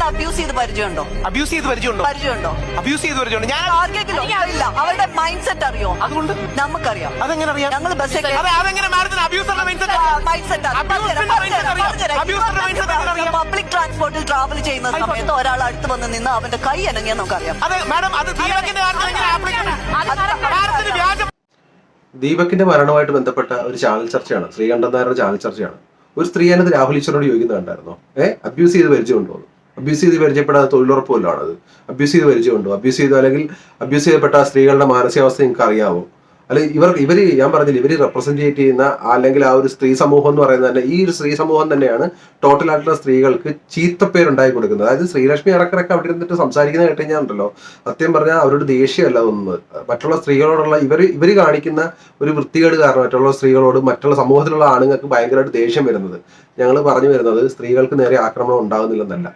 Abuse ചെയ്ത് പരിചയമുണ്ടോ? Abuse ചെയ്ത് പരിചയമുണ്ടോ? Abuse ചെയ്ത് പരിചയമുണ്ട്. ഞാൻ ആർക്കെങ്കിലും ഇല്ല. അവരുടെ മൈൻഡ് സെറ്റ് അറിയോ? അതുകൊണ്ട് നമുക്കറിയാം. അതെങ്ങനെ അറിയാം? ഞങ്ങൾ ബസ് അതെങ്ങനെ മാഡത്തിന് അബ്യൂസറിന്റെ മൈൻഡ് സെറ്റ്? പബ്ലിക് ട്രാൻസ്പോർട്ടിൽ ട്രാവൽ ചെയ്യുന്ന സമയത്ത് ഒരാൾ അടുത്ത് വന്ന് നിന്ന് അവന്റെ കൈ അനങ്ങിയാൽ നമുക്കറിയാം. അതെ മാഡം, അത് ദീപകിന്റെ മരണവുമായിട്ട് ബന്ധപ്പെട്ട ഒരു ചാനൽ ചർച്ചയാണ്, ശ്രീകണ്ഠൻ നായരുടെ ചാനൽ ചർച്ചയാണ്. ഒരു സ്ത്രീ എന്നത് രാഹുൽ ഈശ്വരനോട് ചോദിക്കുന്നുണ്ടായിരുന്നോ? അബ്യൂസ് ചെയ്ത് പരിചയമുണ്ടോ? അബ്യൂസ് ചെയ്ത് പരിചയപ്പെടാതെ തൊഴിലുറപ്പ് വല്ലതും ആണത്? അബ്യൂസ് ചെയ്ത് പരിചയമുണ്ടോ? അബ്യൂസ് ചെയ്ത് അല്ലെങ്കിൽ അബ്യൂസ് ചെയ്യപ്പെട്ട സ്ത്രീകളുടെ മാനസികാവസ്ഥ നിങ്ങൾക്ക് അറിയാവോ? അല്ലെങ്കിൽ ഇവര് ഞാൻ പറഞ്ഞില്ല, ഇവര് റെപ്രസെന്റേറ്റ് ചെയ്യുന്ന അല്ലെങ്കിൽ ആ ഒരു സ്ത്രീ സമൂഹം എന്ന് പറയുന്നത് തന്നെ, ഈ ഒരു സ്ത്രീ സമൂഹം തന്നെയാണ് ടോട്ടലായിട്ടുള്ള സ്ത്രീകൾക്ക് ചീത്തപ്പേരുണ്ടാക്കി കൊടുക്കുന്നത്. അതായത് ശ്രീലക്ഷ്മി ഇറക്കിറക്കി അവിടെ ഇരുന്നിട്ട് സംസാരിക്കുന്നത് കേട്ട് കഴിഞ്ഞാൽ ഉണ്ടല്ലോ, സത്യം പറഞ്ഞാൽ അവരുടെ ദേഷ്യമല്ല തോന്നുന്നത്. മറ്റുള്ള സ്ത്രീകളോടുള്ള ഇവര് കാണിക്കുന്ന ഒരു വൃത്തികേട് കാരണം മറ്റുള്ള സ്ത്രീകളോട്, മറ്റുള്ള സമൂഹത്തിലുള്ള ആണുങ്ങൾക്ക് ഭയങ്കരമായിട്ട് ദേഷ്യം വരുന്നത്. ഞങ്ങൾ പറഞ്ഞു വരുന്നത് സ്ത്രീകൾക്ക് നേരെ ആക്രമണം ഉണ്ടാകുന്നില്ലെന്നല്ല,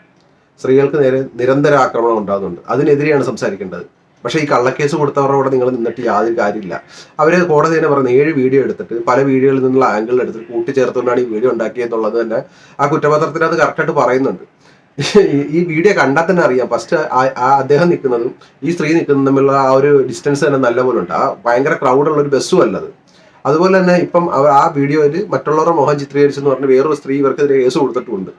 സ്ത്രീകൾക്ക് നേരെ നിരന്തര ആക്രമണം ഉണ്ടാകുന്നുണ്ട്. അതിനെതിരെയാണ് സംസാരിക്കേണ്ടത്. പക്ഷേ ഈ കള്ളക്കേസ് കൊടുത്തവരുടെ കൂടെ നിങ്ങൾ നിന്നിട്ട് യാതൊരു കാര്യമില്ല. അവര് കോടതി തന്നെ പറയുന്നത് 7 വീഡിയോ എടുത്തിട്ട് പല വീഡിയോകളിൽ നിന്നുള്ള ആംഗിൾ എടുത്തിട്ട് കൂട്ടിച്ചേർത്തുകൊണ്ടാണ് ഈ വീഡിയോ ഉണ്ടാക്കിയെന്നുള്ളത് തന്നെ ആ കുറ്റപത്രത്തിൽ അത് കറക്റ്റായിട്ട് പറയുന്നുണ്ട്. ഈ വീഡിയോ കണ്ടാൽ തന്നെ അറിയാം ഫസ്റ്റ് ആ അദ്ദേഹം നിൽക്കുന്നതും ഈ സ്ത്രീ നിൽക്കുന്നതും തമ്മിലുള്ള ആ ഒരു ഡിസ്റ്റൻസ് തന്നെ നല്ലപോലെ ഉണ്ട്. ആ ഭയങ്കര ക്രൗഡുള്ള ഒരു ബസ്സും അല്ലത്. അതുപോലെ തന്നെ ഇപ്പം അവർ ആ വീഡിയോയിൽ മറ്റുള്ളവരുടെ മുഖം ചിത്രീകരിച്ചെന്ന് പറഞ്ഞ് വേറൊരു സ്ത്രീ ഇവർക്കെതിരെ കേസ് കൊടുത്തിട്ടുണ്ട്.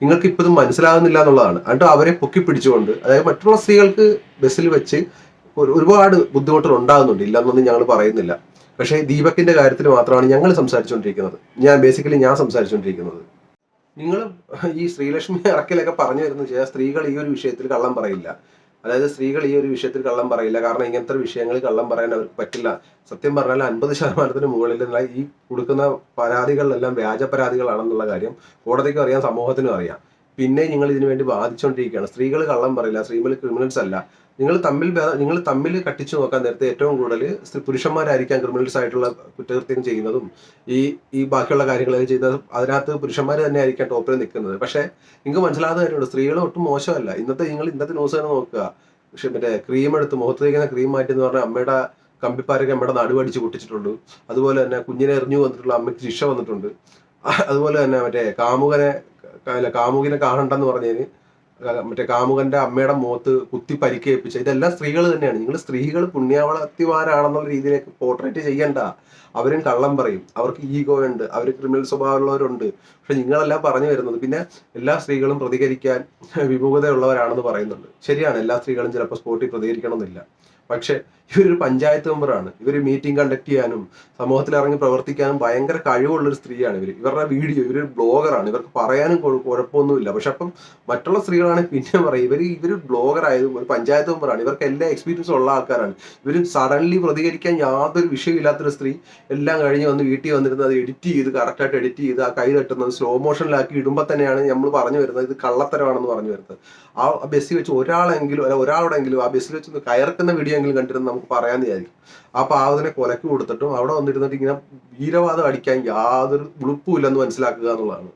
നിങ്ങൾക്ക് ഇപ്പം ഇത് മനസ്സിലാകുന്നില്ല എന്നുള്ളതാണ്. എന്നിട്ട് അവരെ പൊക്കി പിടിച്ചുകൊണ്ട്, അതായത് മറ്റുള്ള സ്ത്രീകൾക്ക് ബസ്സിൽ വെച്ച് ഒരുപാട് ബുദ്ധിമുട്ടുകൾ ഉണ്ടാകുന്നുണ്ട്, ഇല്ലെന്നൊന്നും ഞങ്ങൾ പറയുന്നില്ല. പക്ഷേ ദീപകിന്റെ കാര്യത്തിൽ മാത്രമാണ് ഞങ്ങൾ സംസാരിച്ചുകൊണ്ടിരിക്കുന്നത്. ഞാൻ സംസാരിച്ചുകൊണ്ടിരിക്കുന്നത്. നിങ്ങൾ ഈ ശ്രീലക്ഷ്മി ഇറക്കലൊക്കെ പറഞ്ഞു വരുന്ന സ്ത്രീകൾ ഈ ഒരു വിഷയത്തിൽ കള്ളം പറയില്ല. അതായത് സ്ത്രീകൾ ഈ ഒരു വിഷയത്തിൽ കള്ളം പറയില്ല, കാരണം ഇങ്ങനത്തെ വിഷയങ്ങളിൽ കള്ളം പറയാൻ അവർക്ക് പറ്റില്ല. സത്യം പറഞ്ഞാൽ 50% മുകളിൽ ഈ കൊടുക്കുന്ന പരാതികളിലെല്ലാം വ്യാജ പരാതികളാണെന്നുള്ള കാര്യം കോടതിക്കും അറിയാം, സമൂഹത്തിനും അറിയാം. പിന്നെ നിങ്ങൾ ഇതിനു വേണ്ടി ബാധിച്ചുകൊണ്ടിരിക്കുകയാണ്. സ്ത്രീകൾ കള്ളം പറയില്ല, സ്ത്രീകൾ ക്രിമിനൽസ് അല്ല. നിങ്ങൾ തമ്മിൽ കട്ടിച്ചു നോക്കാൻ നേരത്തെ ഏറ്റവും കൂടുതൽ പുരുഷന്മാരായിരിക്കാം ക്രിമിനൽസ് ആയിട്ടുള്ള കുറ്റകൃത്യം ചെയ്യുന്നതും ഈ ബാക്കിയുള്ള കാര്യങ്ങളൊക്കെ ചെയ്യുന്നത്. അതിനകത്ത് പുരുഷന്മാർ തന്നെ ആയിരിക്കാം ടോപ്പിൽ നിൽക്കുന്നത്. പക്ഷേ നിങ്ങൾക്ക് മനസ്സിലാകാത്ത കാര്യമുണ്ട്, സ്ത്രീകൾ ഒട്ടും മോശമല്ല. ഇന്നത്തെ ന്യൂസ് തന്നെ നോക്കുക. പക്ഷെ മറ്റേ ക്രീം എടുത്ത് മുഖത്ത് തേക്കുന്ന ക്രീം മാറ്റി എന്ന് പറഞ്ഞാൽ അമ്മയുടെ കമ്പിപ്പാരൊക്കെ അമ്മയുടെ നടുവടിച്ച് പൊട്ടിച്ചിട്ടുണ്ട്. അതുപോലെ തന്നെ കുഞ്ഞിനെ എറിഞ്ഞു വന്നിട്ടുള്ള അമ്മയ്ക്ക് ശിക്ഷ വന്നിട്ടുണ്ട്. അതുപോലെ തന്നെ മറ്റേ കാമുകിനെ കാണണ്ടെന്ന് പറഞ്ഞതിന് മറ്റേ കാമുകന്റെ അമ്മയുടെ മുഖത്ത് കുത്തി പരിക്കേൽപ്പിച്ച, ഇതെല്ലാം സ്ത്രീകൾ തന്നെയാണ്. നിങ്ങൾ സ്ത്രീകൾ പുണ്യാവളത്തിമാരാണെന്നുള്ള രീതിയിലേക്ക് പോർട്രേറ്റ് ചെയ്യണ്ട. അവരും കള്ളം പറയും, അവർക്ക് ഈഗോ ഉണ്ട്, അവർ ക്രിമിനൽ സ്വഭാവമുള്ളവരുണ്ട്. പക്ഷെ നിങ്ങളെല്ലാം പറഞ്ഞു വരുന്നത് പിന്നെ എല്ലാ സ്ത്രീകളും പ്രതികരിക്കാൻ വിമുഖതയുള്ളവരാണെന്ന് പറയുന്നുണ്ട്. ശരിയാണ്, എല്ലാ സ്ത്രീകളും ചിലപ്പോൾ സ്പോട്ടിൽ പ്രതികരിക്കണമെന്നില്ല. പക്ഷെ ഇവരൊരു പഞ്ചായത്ത് മെമ്പറാണ്. ഇവർ മീറ്റിംഗ് കണ്ടക്ട് ചെയ്യാനും സമൂഹത്തിൽ ഇറങ്ങി പ്രവർത്തിക്കാനും ഭയങ്കര കഴിവുള്ളൊരു സ്ത്രീയാണ് ഇവരുടെ വീഡിയോ. ഇവരൊരു ബ്ലോഗറാണ്, ഇവർക്ക് പറയാനും കുഴപ്പമൊന്നുമില്ല. പക്ഷെ അപ്പം മറ്റുള്ള സ്ത്രീകളാണെങ്കിൽ പിന്നെ പറയും ഇവർ ബ്ലോഗർ ആയതും ഒരു പഞ്ചായത്ത് മെമ്പറാണ്, ഇവർക്ക് എല്ലാ എക്സ്പീരിയൻസും ഉള്ള ആൾക്കാരാണ്. ഇവർ സഡൻലി പ്രതികരിക്കാൻ യാതൊരു വിഷയമില്ലാത്തൊരു സ്ത്രീ എല്ലാം കഴിഞ്ഞ് വന്ന് വീട്ടിൽ വന്നിരുന്നത് അത് എഡിറ്റ് ചെയ്ത് കറക്റ്റായിട്ട് എഡിറ്റ് ചെയ്ത് ആ കൈ തട്ടുന്നത് സ്ലോ മോഷനിലാക്കി ഇടുമ്പോൾ തന്നെയാണ് നമ്മൾ പറഞ്ഞു വരുന്നത് ഇത് കള്ളത്തരമാണെന്ന് പറഞ്ഞു വരുന്നത്. ആ ബസ്സിൽ വെച്ച് ഒരാളോടെങ്കിലും ആ ബസ്സിൽ വെച്ച് കയർക്കുന്ന വീഡിയോ എങ്കിലും കണ്ടിരുന്നത് നമുക്ക് പറയാൻ വിചാരിക്കും. ആ പാവത്തിനെ കൊലക്ക് കൊടുത്തിട്ടും അവിടെ വന്നിരുന്നിട്ട് ഇങ്ങനെ വീരവാദം അടിക്കാൻ യാതൊരു ഉളുപ്പും ഇല്ലെന്ന് മനസ്സിലാക്കുക എന്നുള്ളതാണ്.